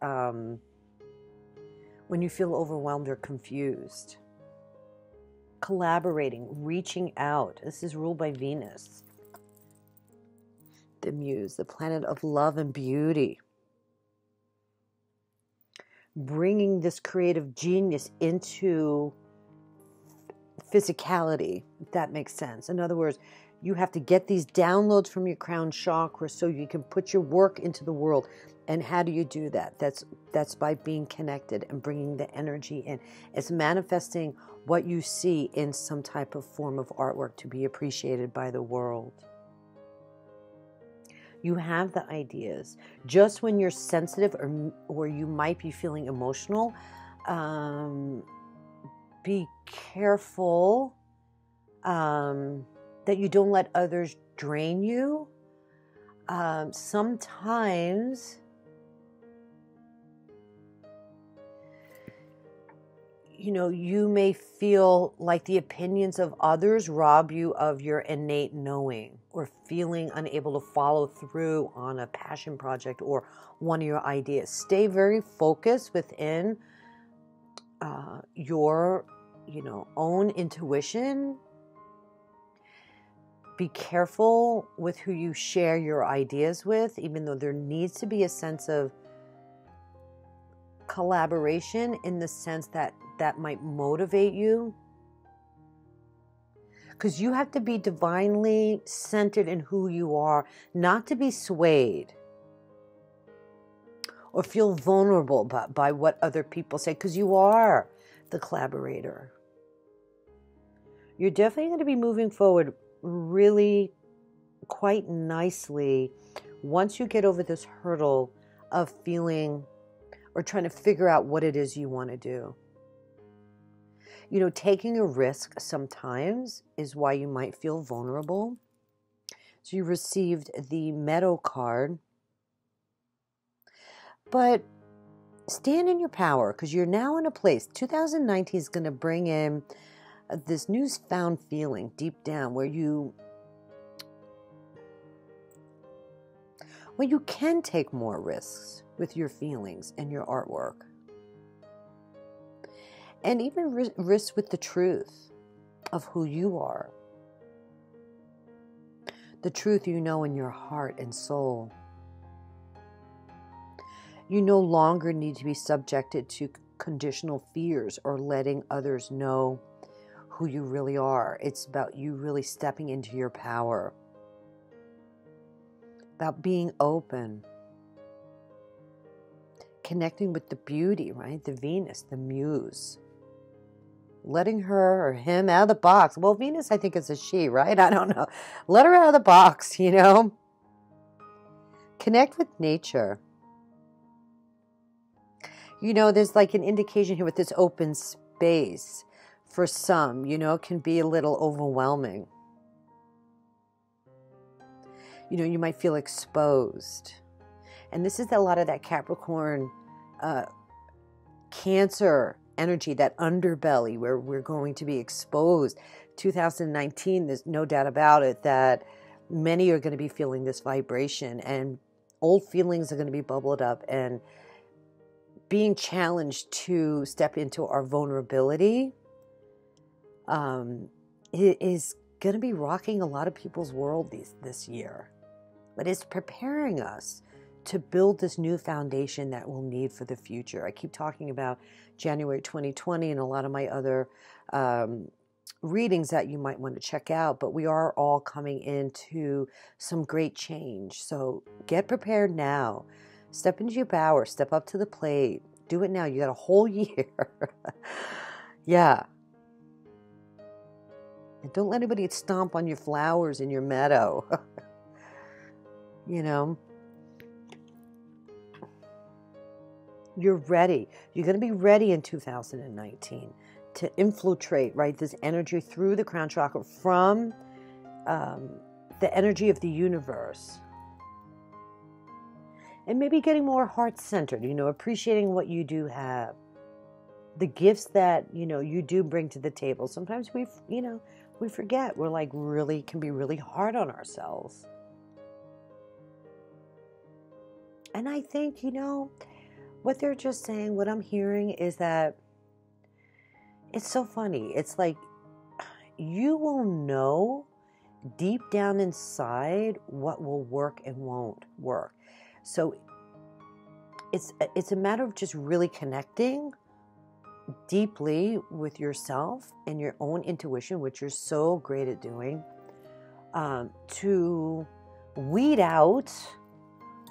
When you feel overwhelmed or confused. Collaborating, reaching out. This is ruled by Venus. The Muse, the planet of love and beauty. Bringing this creative genius into physicality, if that makes sense. In other words, you have to get these downloads from your crown chakra so you can put your work into the world. And how do you do that? That's by being connected and bringing the energy in. It's manifesting what you see in some type of form of artwork to be appreciated by the world. You have the ideas. Just when you're sensitive or you might be feeling emotional, be careful that you don't let others drain you. Sometimes you may feel like the opinions of others rob you of your innate knowing or feeling unable to follow through on a passion project or one of your ideas. Stay very focused within your, own intuition. Be careful with who you share your ideas with, even though there needs to be a sense of collaboration in the sense that might motivate you. Because you have to be divinely centered in who you are, not to be swayed or feel vulnerable by what other people say, because you are the collaborator. You're definitely going to be moving forward really quite nicely once you get over this hurdle of feeling or trying to figure out what it is you want to do. Taking a risk sometimes is why you might feel vulnerable. So you received the Meadow card. But stand in your power, because you're now in a place. 2019 is going to bring in this newfound feeling deep down where you can take more risks with your feelings and your artwork. And even risk with the truth of who you are. The truth you know in your heart and soul. You no longer need to be subjected to conditional fears or letting others know who you really are. It's about you really stepping into your power. About being open. Connecting with the beauty, right? The Venus, the Muse. Letting her or him out of the box. Well, Venus, I think, is a she, right? I don't know. Let her out of the box, Connect with nature. There's like an indication here with this open space. For some, can be a little overwhelming. You might feel exposed. And this is a lot of that Capricorn, Cancer energy, that underbelly where we're going to be exposed. 2019, there's no doubt about it that many are going to be feeling this vibration and old feelings are going to be bubbled up and being challenged to step into our vulnerability it is going to be rocking a lot of people's world this year. But it's preparing us to build this new foundation that we'll need for the future. I keep talking about January 2020 and a lot of my other readings that you might want to check out, but we are all coming into some great change. So get prepared now. Step into your power. Step up to the plate. Do it now. You got a whole year. Yeah. And don't let anybody stomp on your flowers in your meadow. You know, you're ready. You're going to be ready in 2019 to infiltrate, right, this energy through the crown chakra from the energy of the universe. And maybe getting more heart-centered, you know, appreciating what you do have. The gifts that, you know, you do bring to the table. Sometimes we forget. We're like can be really hard on ourselves. And I think, you know, what they're just saying, what I'm hearing is that it's so funny. It's like you will know deep down inside what will work and won't work. So it's a matter of just really connecting deeply with yourself and your own intuition, which you're so great at doing, to weed out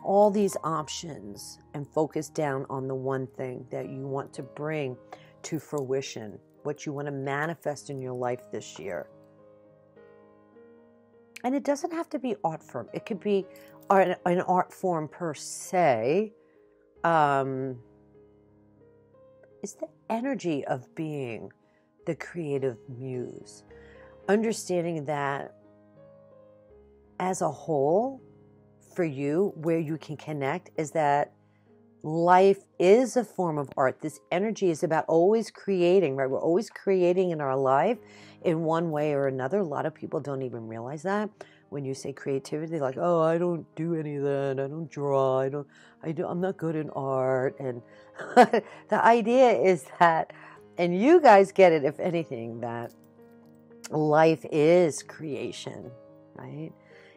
all these options and focus down on the one thing that you want to bring to fruition, what you want to manifest in your life this year. And it doesn't have to be art form. It could be an art form per se. It's the energy of being the creative muse. Understanding that as a whole, for you, where you can connect is that life is a form of art. This energy is about always creating, right? We're always creating in our life in one way or another. A lot of people don't even realize that. When you say creativity, they're like, oh, I don't do any of that. I don't draw. I'm not good in art. And the idea is that, and you guys get it, if anything, that life is creation, right?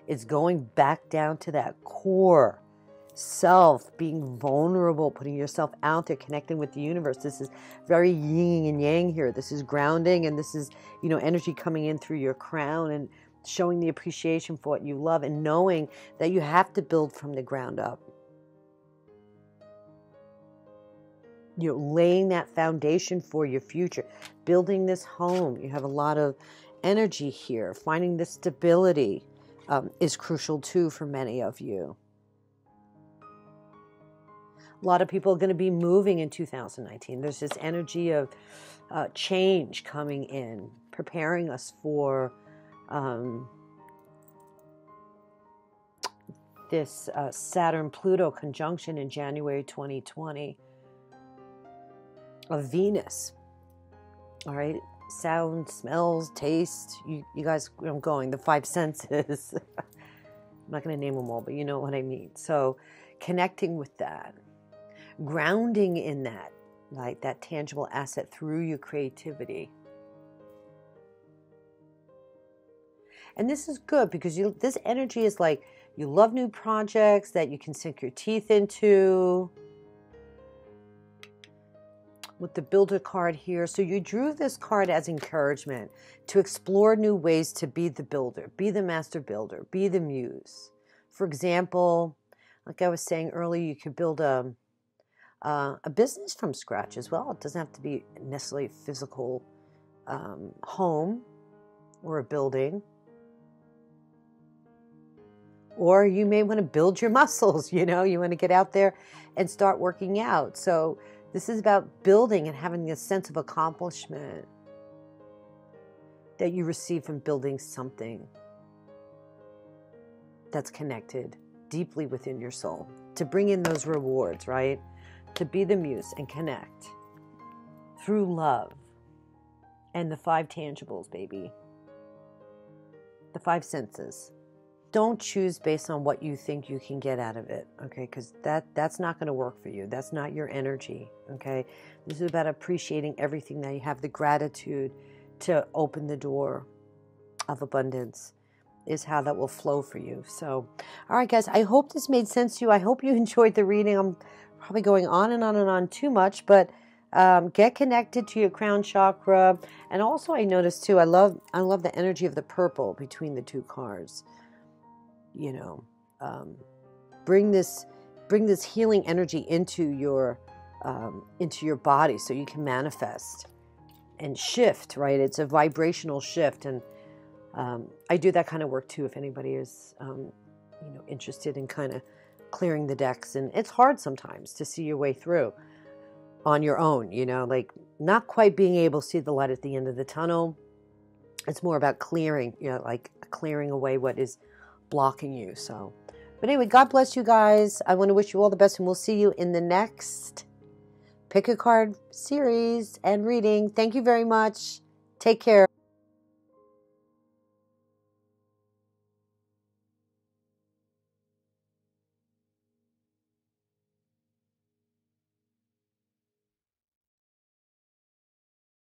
It's going back down to that core self, being vulnerable, putting yourself out there, connecting with the universe. This is very yin and yang here. This is grounding, and this is, you know, energy coming in through your crown and showing the appreciation for what you love and knowing that you have to build from the ground up. You're laying that foundation for your future, building this home. You have a lot of energy here. Finding the stability is crucial too for many of you. A lot of people are going to be moving in 2019. There's this energy of change coming in, preparing us for this Saturn-Pluto conjunction in January 2020 of Venus. All right, sound, smells, taste. You guys, I'm going, the five senses. I'm not going to name them all, but you know what I mean. So connecting with that, grounding in that, like that tangible asset through your creativity. And this is good because this energy is like you love new projects that you can sink your teeth into. With the builder card here. So you drew this card as encouragement to explore new ways to be the builder, be the master builder, be the muse. For example, like I was saying earlier, you could build a business from scratch as well. It doesn't have to be necessarily a physical home or a building. Or you may want to build your muscles, you know, you want to get out there and start working out. So this is about building and having a sense of accomplishment that you receive from building something that's connected deeply within your soul. To bring in those rewards, right? To be the muse and connect through love and the five tangibles, baby. The five senses. don't choose based on what you think you can get out of it, okay? Because that's not going to work for you. That's not your energy, okay? This is about appreciating everything that you have, the gratitude to open the door of abundance is how that will flow for you. So, all right, guys, I hope this made sense to you. I hope you enjoyed the reading. I'm probably going on and on and on too much, but get connected to your crown chakra. And also, I noticed too, I love the energy of the purple between the two cards. You know, bring this healing energy into your body so you can manifest and shift. Right? It's a vibrational shift, and I do that kind of work too. If anybody is, interested in kind of clearing the decks, and it's hard sometimes to see your way through on your own. Like not quite being able to see the light at the end of the tunnel. It's more about clearing, like clearing away what is blocking you. So, but anyway, God bless you guys. I want to wish you all the best, and we'll see you in the next Pick a Card series and reading. Thank you very much. Take care.